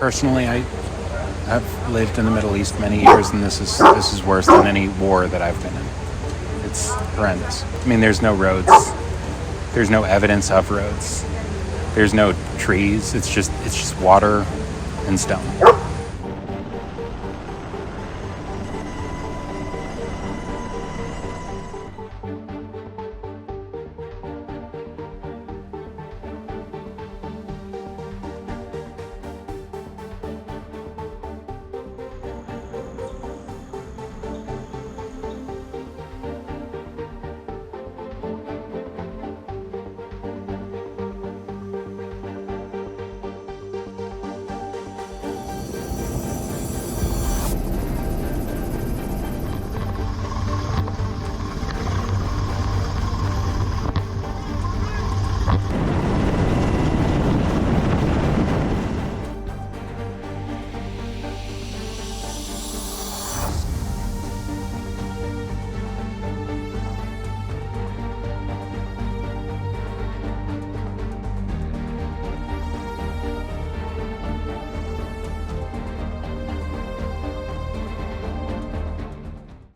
Personally, I've lived in the Middle East many years, and this is worse than any war that I've been in. It's horrendous. I mean, there's no roads. There's no evidence of roads. There's no trees. It's just water and stone.